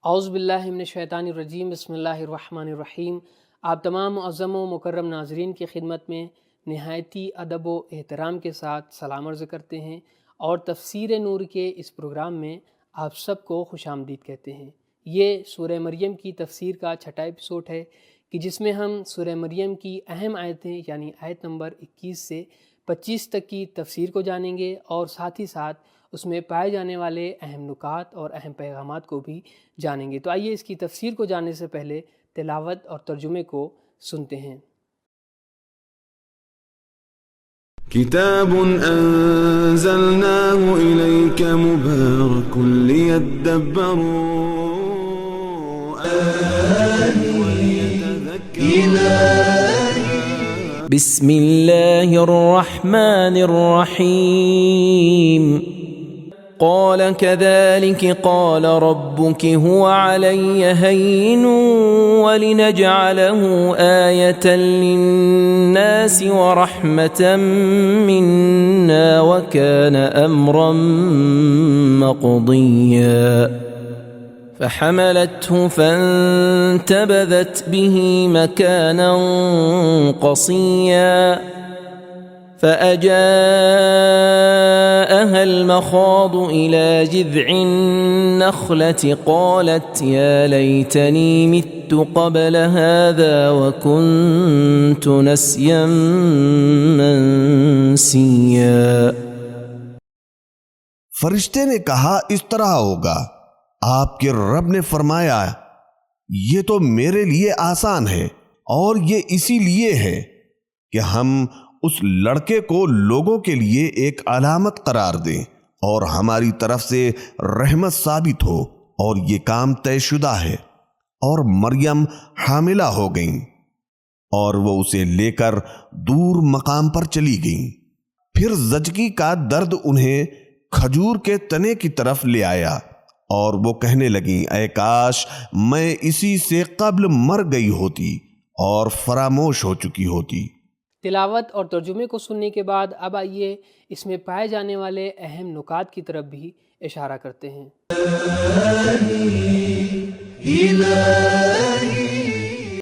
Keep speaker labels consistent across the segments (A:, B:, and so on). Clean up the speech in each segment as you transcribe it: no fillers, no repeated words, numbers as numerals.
A: اعوذ باللہ من الشیطان الرجیم، بسم اللہ الرحمن الرحیم۔ آپ تمام معظم و مکرم ناظرین کی خدمت میں نہایتی ادب و احترام کے ساتھ سلام عرض کرتے ہیں اور تفسیر نور کے اس پروگرام میں آپ سب کو خوش آمدید کہتے ہیں۔ یہ سورہ مریم کی تفسیر کا چھٹا ایپیسوڈ ہے کہ جس میں ہم سورہ مریم کی اہم آیتیں یعنی آیت نمبر 21 سے 25 تک کی تفسیر کو جانیں گے اور ساتھ ہی ساتھ اس میں پائے جانے والے اہم نکات اور اہم پیغامات کو بھی جانیں گے۔ تو آئیے اس کی تفسیر کو جاننے سے پہلے تلاوت اور ترجمے کو سنتے ہیں۔
B: کتاب انزلناه الیک مبارک لیدبروا آیاته ولیتذکروا۔
C: بسم اللہ الرحمن الرحیم۔ قال كذلك قال ربك هو علي هين ولنجعله آية للناس ورحمة منا وكان أمرا مقضيا فحملته فانتبذت به مكانا قصيا فأجاءها المخاض إلى جذع النخلة قالت يا ليتني مت قبل هذا وكنت نسيا منسيا۔
D: فرشتے نے کہا اس طرح ہوگا۔ آپ کے رب نے فرمایا یہ تو میرے لیے آسان ہے اور یہ اسی لیے ہے کہ ہم اس لڑکے کو لوگوں کے لیے ایک علامت قرار دیں اور ہماری طرف سے رحمت ثابت ہو، اور یہ کام طے شدہ ہے۔ اور مریم حاملہ ہو گئیں اور وہ اسے لے کر دور مقام پر چلی گئیں۔ پھر زچگی کا درد انہیں کھجور کے تنے کی طرف لے آیا اور وہ کہنے لگیں اے کاش میں اسی سے قبل مر گئی ہوتی اور فراموش ہو چکی ہوتی۔
A: تلاوت اور ترجمے کو سننے کے بعد اب آئیے اس میں پائے جانے والے اہم نکات کی طرف بھی اشارہ کرتے ہیں۔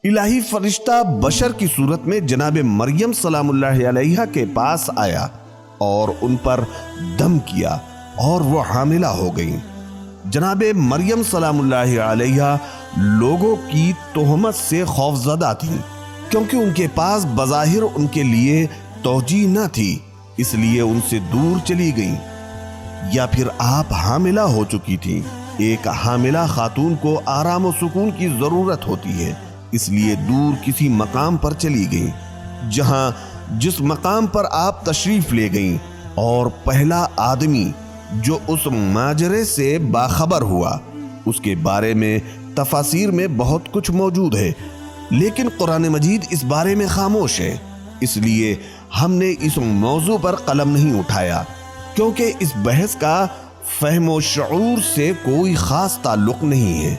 D: الہی فرشتہ بشر کی صورت میں جناب مریم سلام اللہ علیہا کے پاس آیا اور ان پر دم کیا اور وہ حاملہ ہو گئیں۔ جناب مریم سلام اللہ علیہا لوگوں کی تہمت سے خوفزدہ تھیں کیونکہ ان کے پاس بظاہر ان کے لیے توجیہ نہ تھی، اس لیے ان سے دور چلی گئیں۔ یا پھر آپ حاملہ ہو چکی تھیں۔ ایک حاملہ خاتون کو آرام و سکون کی ضرورت ہوتی ہے، اس لیے دور کسی مقام پر چلی گئیں، جس مقام پر آپ تشریف لے گئیں، اور پہلا آدمی جو اس ماجرے سے باخبر ہوا اس کے بارے میں تفاسیر میں بہت کچھ موجود ہے، لیکن قرآن مجید اس بارے میں خاموش ہے، اس لیے ہم نے اس موضوع پر قلم نہیں اٹھایا کیونکہ اس بحث کا فہم و شعور سے کوئی خاص تعلق نہیں ہے۔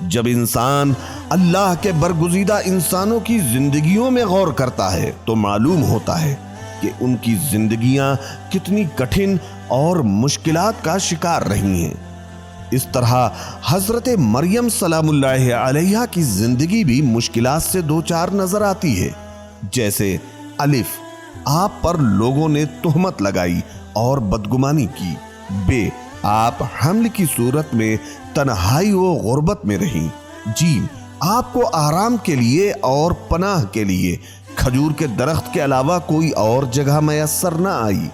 D: جب انسان اللہ کے برگزیدہ انسانوں کی زندگیوں میں غور کرتا ہے تو معلوم ہوتا ہے کہ ان کی زندگیاں کتنی کٹھن اور مشکلات کا شکار رہی ہیں۔ اس طرح حضرت مریم سلام اللہ علیہا کی زندگی بھی مشکلات سے دوچار نظر آتی ہے۔ جیسے الف، آپ پر لوگوں نے تہمت لگائی اور بدگمانی کی۔ بے، آپ حمل کی صورت میں تنہائی و غربت میں رہیں۔ جیم، آپ کو آرام کے لیے اور پناہ کے لیے کھجور کے درخت کے علاوہ کوئی اور جگہ میسر نہ آئی۔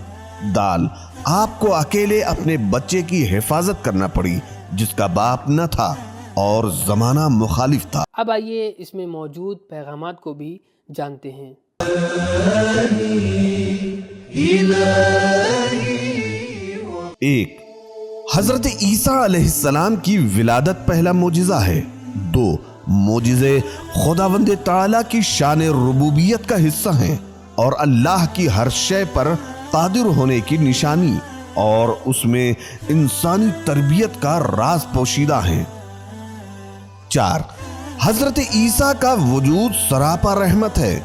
D: دال، آپ کو اکیلے اپنے بچے کی حفاظت کرنا پڑی جس کا باپ نہ تھا اور زمانہ مخالف تھا۔
A: اب آئیے اس میں موجود پیغامات کو بھی جانتے ہیں۔
D: ایک، حضرت عیسیٰ علیہ السلام کی ولادت پہلا معجزہ ہے۔ دو، معجزے خداوند تعالیٰ کی شان ربوبیت کا حصہ ہیں اور اللہ کی ہر شے پر قادر ہونے کی نشانی، اور اس میں انسانی تربیت کا راز پوشیدہ ہیں۔ چار، حضرت عیسیٰ کا وجود سراپا رحمت ہے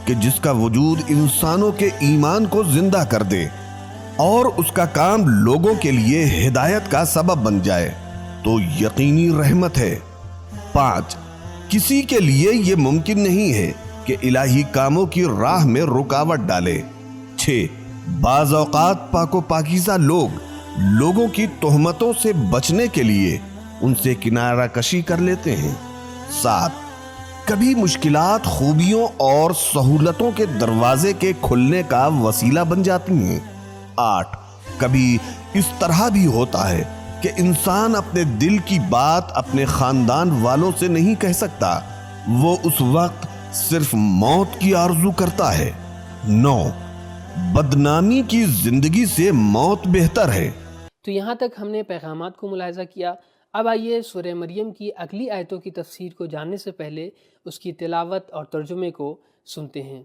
D: کہ جس کا وجود انسانوں کے ایمان کو زندہ کر دے اور اس کا کام لوگوں کے لیے ہدایت کا سبب بن جائے۔ تو یقینی رحمت ہے۔ 5 کسی کے لیے یہ ممکن نہیں ہے کہ الہی کاموں کی راہ میں رکاوٹ ڈالے۔ 6 بعض اوقات پاک و پاکیزہ لوگوں کی تہمتوں سے بچنے کے لیے ان سے کنارہ کشی کر لیتے ہیں۔ 7 کبھی مشکلات خوبیوں اور سہولتوں کے دروازے کے کھلنے کا وسیلہ بن جاتی ہیں۔ 8 کبھی اس طرح بھی ہوتا ہے کہ انسان اپنے دل کی بات اپنے خاندان والوں سے نہیں کہہ سکتا، وہ اس وقت صرف موت کی آرزو کرتا ہے۔ 9 بدنامی کی زندگی سے موت بہتر ہے۔
A: تو یہاں تک ہم نے پیغامات کو ملاحظہ کیا۔ اب آئیے سورہ مریم کی اگلی آیتوں کی تفسیر کو جاننے سے پہلے اس کی تلاوت اور ترجمے کو سنتے ہیں۔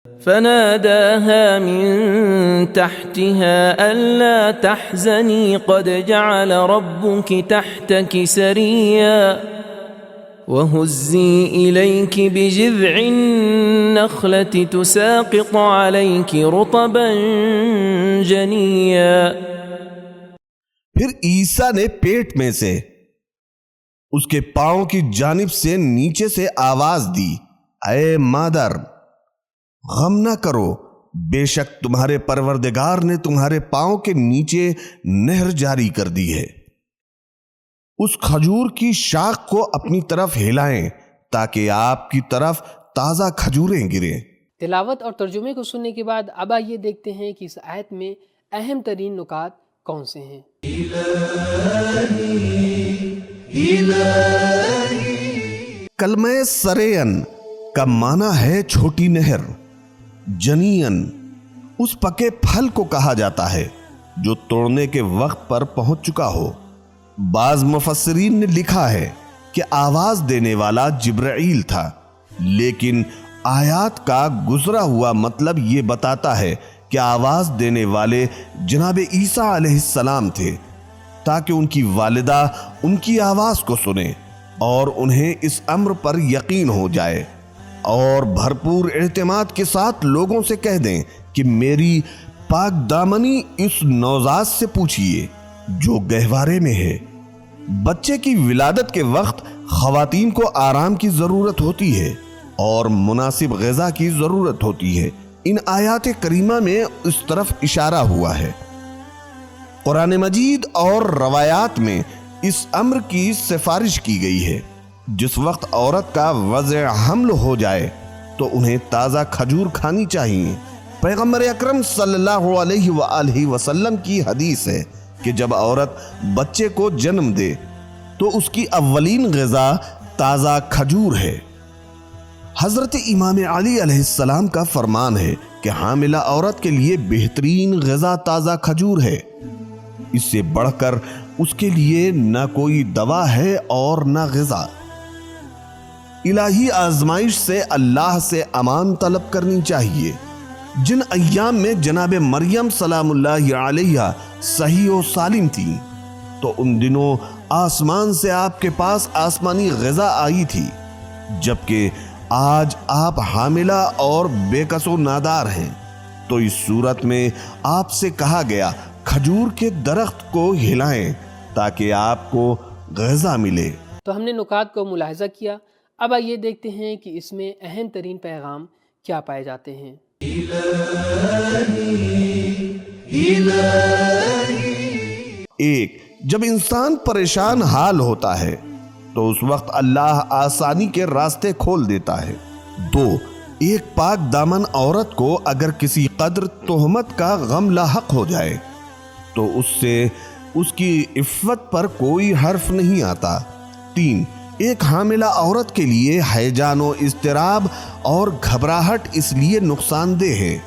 C: فناداها من تحتها ألا تحزني قد جعل ربك تحتك سريا وهزي إليك بجذع النخلة تساقط عليك رطبا جنيا۔
D: پھر عیسیٰ نے پیٹ میں سے اس کے پاؤں کی جانب سے نیچے سے آواز دی، اے مادر غم نہ کرو، بے شک تمہارے پروردگار نے تمہارے پاؤں کے نیچے نہر جاری کر دی ہے۔ اس کھجور کی شاخ کو اپنی طرف ہلائیں تاکہ آپ کی طرف تازہ کھجوریں گریں۔
A: تلاوت اور ترجمے کو سننے کے بعد اب آئیے دیکھتے ہیں کہ اس آیت میں اہم ترین نکات کون سے ہیں۔
D: کلمہ سرین کا معنی ہے چھوٹی نہر۔ جنین اس پکے پھل کو کہا جاتا ہے جو توڑنے کے وقت پر پہنچ چکا ہو۔ بعض مفسرین نے لکھا ہے کہ آواز دینے والا جبرائیل تھا، لیکن آیات کا گزرا ہوا مطلب یہ بتاتا ہے کہ آواز دینے والے جناب عیسیٰ علیہ السلام تھے، تاکہ ان کی والدہ ان کی آواز کو سنیں اور انہیں اس امر پر یقین ہو جائے، اور بھرپور اعتماد کے ساتھ لوگوں سے کہہ دیں کہ میری پاک دامنی اس نوزاد سے پوچھئے جو گہوارے میں ہے۔ بچے کی ولادت کے وقت خواتین کو آرام کی ضرورت ہوتی ہے اور مناسب غذا کی ضرورت ہوتی ہے۔ ان آیات کریمہ میں اس طرف اشارہ ہوا ہے۔ قرآن مجید اور روایات میں اس امر کی سفارش کی گئی ہے۔ جس وقت عورت کا وضع حمل ہو جائے تو انہیں تازہ کھجور کھانی چاہیے۔ پیغمبر اکرم صلی اللہ علیہ وآلہ وسلم کی حدیث ہے کہ جب عورت بچے کو جنم دے تو اس کی اولین غذا تازہ کھجور ہے۔ حضرت امام علی علیہ السلام کا فرمان ہے کہ حاملہ عورت کے لیے بہترین غذا تازہ کھجور ہے، اس سے بڑھ کر اس کے لیے نہ کوئی دوا ہے اور نہ غذا۔ الہی آزمائش سے اللہ سے امان طلب کرنی چاہیے۔ جن ایام میں جناب مریم سلام اللہ علیہ صحیح و سالم تھی تو ان دنوں آسمان سے آپ کے پاس آسمانی غذا آئی تھی، جبکہ آج آپ حاملہ اور بے کس و نادار ہیں، تو اس صورت میں آپ سے کہا گیا کھجور کے درخت کو ہلائیں تاکہ آپ کو غذا ملے۔
A: تو ہم نے نکات کو ملاحظہ کیا۔ اب آئیے دیکھتے ہیں کہ اس میں اہم ترین پیغام کیا پائے جاتے ہیں۔
D: ایک، جب انسان پریشان حال ہوتا ہے تو اس وقت اللہ آسانی کے راستے کھول دیتا ہے۔ 2، ایک پاک دامن عورت کو اگر کسی قدر تہمت کا غم لاحق ہو جائے تو اس سے اس کی عفت پر کوئی حرف نہیں آتا۔ 3، ایک حاملہ عورت کے لیے ہیجان و اضطراب اور گھبراہٹ اس لیے نقصان دہ ہے۔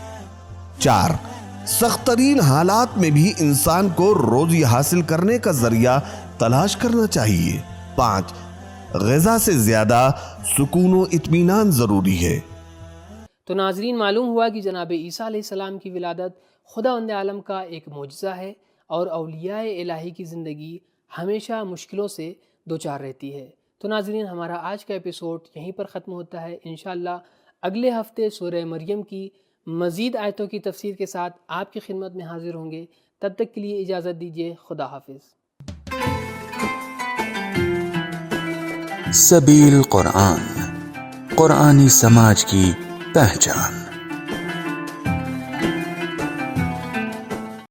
D: 4، سخت ترین حالات میں بھی انسان کو روزی حاصل کرنے کا ذریعہ تلاش کرنا چاہیے۔ 5، غذا سے زیادہ سکون و اطمینان ضروری ہے۔
A: تو ناظرین، معلوم ہوا کہ جناب عیسیٰ علیہ السلام کی ولادت خداوند عالم کا ایک معجزہ ہے، اور اولیاء الہی کی زندگی ہمیشہ مشکلوں سے دوچار رہتی ہے۔ تو ناظرین، ہمارا آج کا ایپیسوڈ یہیں پر ختم ہوتا ہے۔ انشاءاللہ اگلے ہفتے سورہ مریم کی مزید آیتوں کی تفسیر کے ساتھ آپ کی خدمت میں حاضر ہوں گے۔ تب تک کے لیے اجازت دیجیے، خدا حافظ۔
E: سبیل قرآن، قرآنی سماج کی پہچان۔